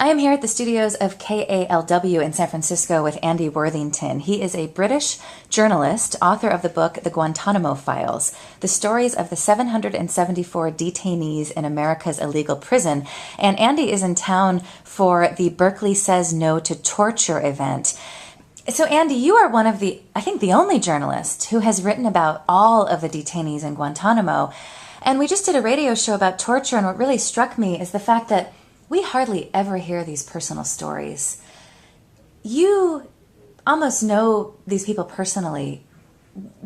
I am here at the studios of KALW in San Francisco with Andy Worthington. He is a British journalist, author of the book The Guantanamo Files, the stories of the 774 detainees in America's illegal prison. And Andy is in town for the Berkeley Says No to Torture event. So Andy, you are one of I think the only journalist who has written about all of the detainees in Guantanamo. And we just did a radio show about torture, and what really struck me is the fact that we hardly ever hear these personal stories. You almost know these people personally.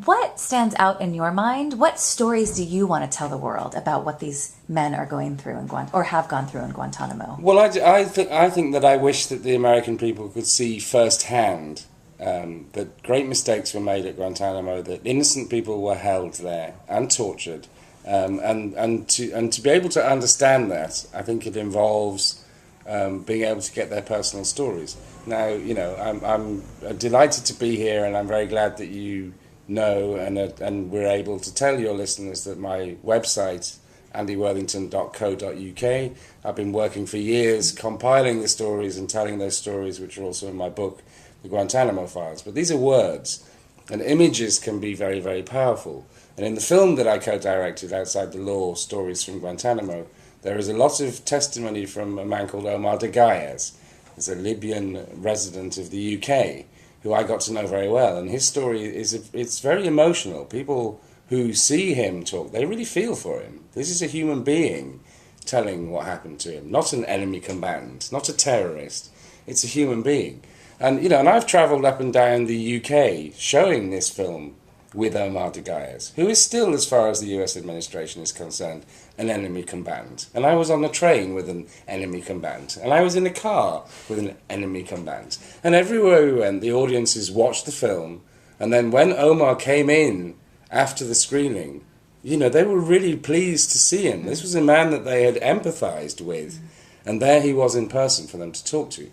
What stands out in your mind? What stories do you want to tell the world about what these men are going through in or have gone through in Guantanamo? Well, I think that I wish that the American people could see firsthand that great mistakes were made at Guantanamo, that innocent people were held there and tortured. And to be able to understand that, I think it involves being able to get their personal stories. Now, I'm delighted to be here, and I'm very glad that you know and we're able to tell your listeners that my website, andyworthington.co.uk, I've been working for years compiling the stories and telling those stories, which are also in my book, The Guantanamo Files. But these are words, and images can be very, very powerful. And in the film that I co-directed, Outside the Law, Stories from Guantanamo, there is a lot of testimony from a man called Omar de Gaias. He's a Libyan resident of the UK, who I got to know very well. And his story it's very emotional. People who see him talk, they really feel for him. This is a human being telling what happened to him, not an enemy combatant, not a terrorist. It's a human being. And, and I've travelled up and down the UK showing this film with Omar de Gaias, who is still, as far as the US administration is concerned, an enemy combatant. And I was on the train with an enemy combatant. And I was in a car with an enemy combatant. And everywhere we went, the audiences watched the film. And then when Omar came in after the screening, they were really pleased to see him. This was a man that they had empathized with. And there he was in person for them to talk to.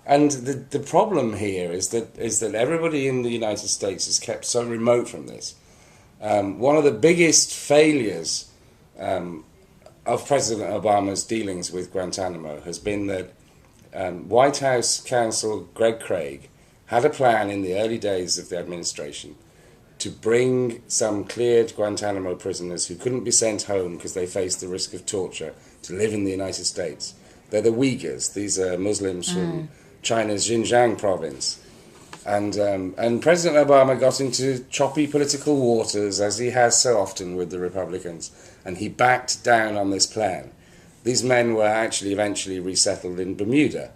And the problem here is that everybody in the United States is kept so remote from this. One of the biggest failures of President Obama's dealings with Guantanamo has been that White House counsel Greg Craig had a plan in the early days of the administration to bring some cleared Guantanamo prisoners who couldn't be sent home because they faced the risk of torture to live in the United States. They're the Uyghurs. These are Muslims from China's Xinjiang province. And President Obama got into choppy political waters, as he has so often with the Republicans, and he backed down on this plan. These men were actually eventually resettled in Bermuda.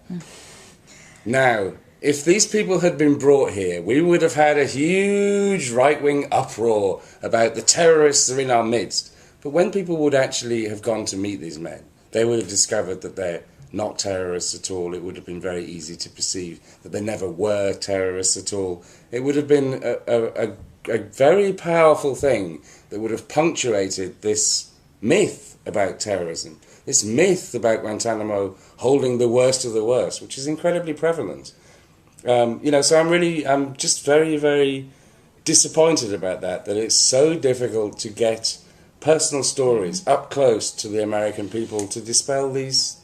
Now, if these people had been brought here, we would have had a huge right-wing uproar about the terrorists are in our midst. But when people would actually have gone to meet these men, they would have discovered that they're not terrorists at all. It would have been very easy to perceive that they never were terrorists at all. It would have been a very powerful thing that would have punctuated this myth about terrorism, this myth about Guantanamo holding the worst of the worst, which is incredibly prevalent. So I'm just very, very disappointed about that it's so difficult to get personal stories up close to the American people to dispel these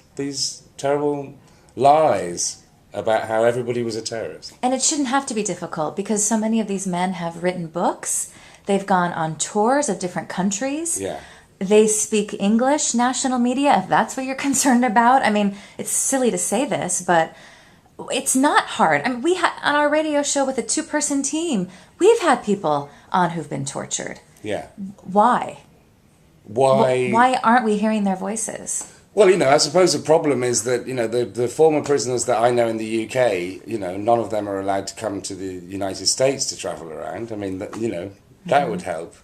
terrible lies about how everybody was a terrorist. And it shouldn't have to be difficult, because so many of these men have written books. They've gone on tours of different countries. Yeah. They speak English, national media, if that's what you're concerned about. I mean, it's silly to say this, but it's not hard. I mean, we had on our radio show with a 2-person team, we've had people on who've been tortured. Yeah. Why? Why aren't we hearing their voices? Well, I suppose the problem is that, the former prisoners that I know in the UK, none of them are allowed to come to the United States to travel around. I mean, that would help.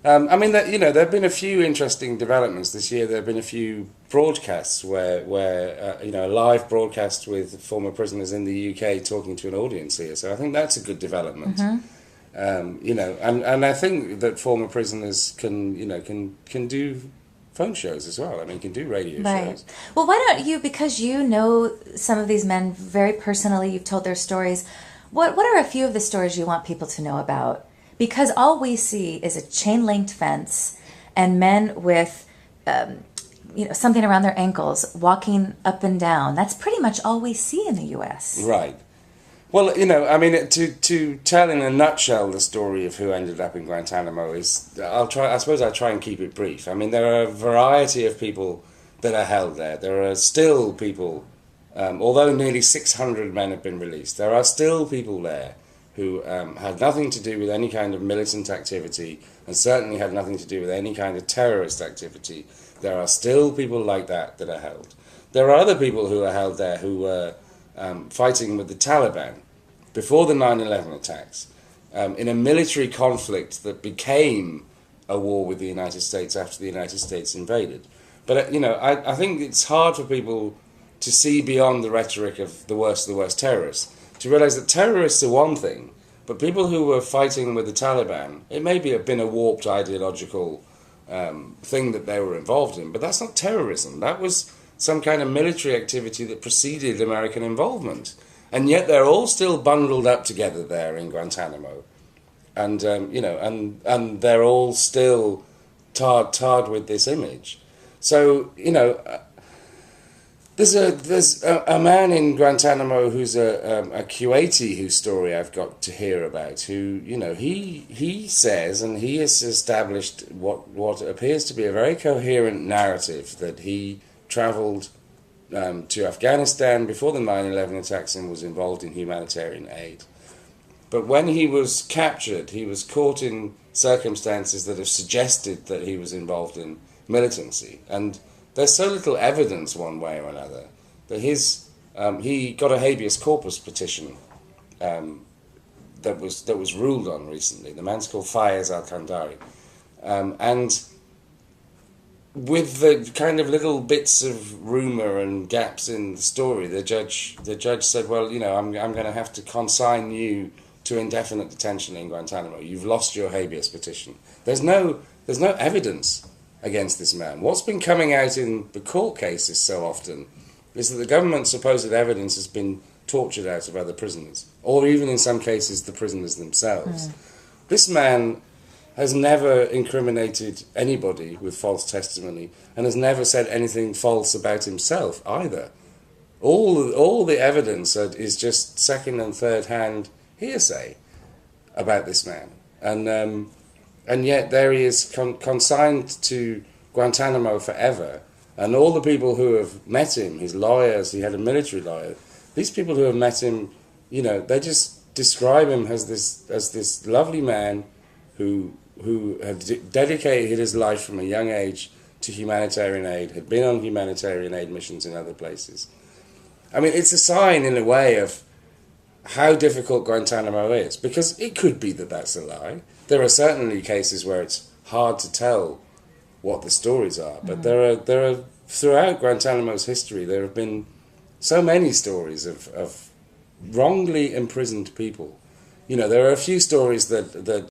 There have been a few interesting developments this year. There have been a few broadcasts where a live broadcast with former prisoners in the UK talking to an audience here. So I think that's a good development. And I think that former prisoners can do phone shows as well. I mean, can do radio shows. Well, why don't you, because you know some of these men very personally, you've told their stories, what are a few of the stories you want people to know about? Because all we see is a chain-linked fence and men with something around their ankles, walking up and down. That's pretty much all we see in the U.S. Right. Well, I mean, to tell in a nutshell the story of who ended up in Guantanamo is, I suppose I'll try and keep it brief. I mean, there are a variety of people that are held there. There are still people, although nearly 600 men have been released, there are still people there who had nothing to do with any kind of militant activity and certainly had nothing to do with any kind of terrorist activity. There are still people like that are held. There are other people who are held there who were fighting with the Taliban before the 9/11 attacks in a military conflict that became a war with the United States after the United States invaded. But, I think it's hard for people to see beyond the rhetoric of the worst terrorists, to realize that terrorists are one thing, but people who were fighting with the Taliban, it may have been a warped ideological thing that they were involved in, but that's not terrorism. That was some kind of military activity that preceded American involvement. And yet they're all still bundled up together there in Guantanamo. And, and they're all still tarred with this image. So, there's a man in Guantanamo who's a Kuwaiti whose story I've got to hear about, who, he says, and he has established what appears to be a very coherent narrative, that he travelled to Afghanistan before the 9/11 attacks and was involved in humanitarian aid. But when he was captured, he was caught in circumstances that have suggested that he was involved in militancy. And there's so little evidence one way or another that he got a habeas corpus petition that was ruled on recently. The man's called Fayez al-Kandari. And with the kind of little bits of rumour and gaps in the story, the judge said, well, I'm going to have to consign you to indefinite detention in Guantanamo. You've lost your habeas petition. There's no evidence against this man. What's been coming out in the court cases so often is that the government's supposed evidence has been tortured out of other prisoners, or even in some cases the prisoners themselves. This man has never incriminated anybody with false testimony and has never said anything false about himself either. All the evidence is just second and third hand hearsay about this man. And yet there he is consigned to Guantanamo forever. And all the people who have met him, his lawyers, he had a military lawyer, these people who have met him, they just describe him as this lovely man who had dedicated his life from a young age to humanitarian aid, had been on humanitarian aid missions in other places. I mean, it's a sign, in a way, of how difficult Guantanamo is, because it could be that that's a lie. There are certainly cases where it's hard to tell what the stories are, but there are throughout Guantanamo's history, there have been so many stories of wrongly imprisoned people. There are a few stories that